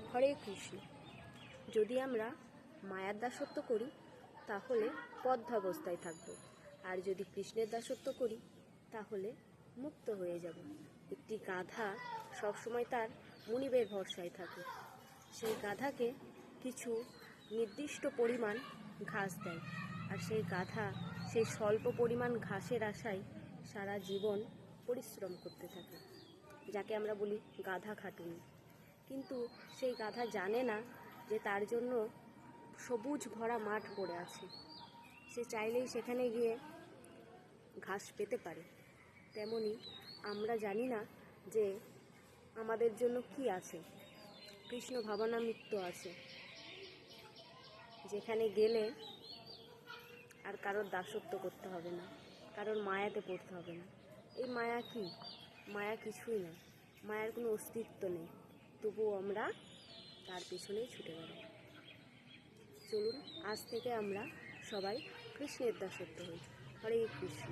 হরে কৃষ্ণ। যদি আমরা মায়ার দাসত্ব করি তাহলে বদ্ধাবস্থায় থাকব, আর যদি কৃষ্ণের দাসত্ব করি তাহলে মুক্ত হয়ে যাব। একটি গাধা সবসময় তার মনিবের ভরসায় থাকে। সেই গাধাকে কিছু নির্দিষ্ট পরিমাণ ঘাস দেয়, আর সেই গাধা সেই স্বল্প পরিমাণ ঘাসের আশায় সারা জীবন পরিশ্রম করতে থাকে, যাকে আমরা বলি গাধা খাটুনি। কিন্তু সেই গাধা জানে না যে তার জন্য সবুজ ভরা মাঠ পড়ে আছে, সে চাইলেই সেখানে গিয়ে ঘাস পেতে পারে। তেমনি আমরা জানি না যে আমাদের জন্য কি আছে। কৃষ্ণ ভাবনামৃত আছে, যেখানে গেলে আর কারোর দাসত্ব করতে হবে না, কারোর মায়াতে পড়তে হবে না। এই মায়া কি? মায়া কিছুই না, মায়ার কোনো অস্তিত্ব নেই, তবুও আমরা তার পেছনেই ছুটে বেড়াই। চলুন আজ থেকে আমরা সবাই কৃষ্ণের দাসত্ব হই। হরে কৃষ্ণ।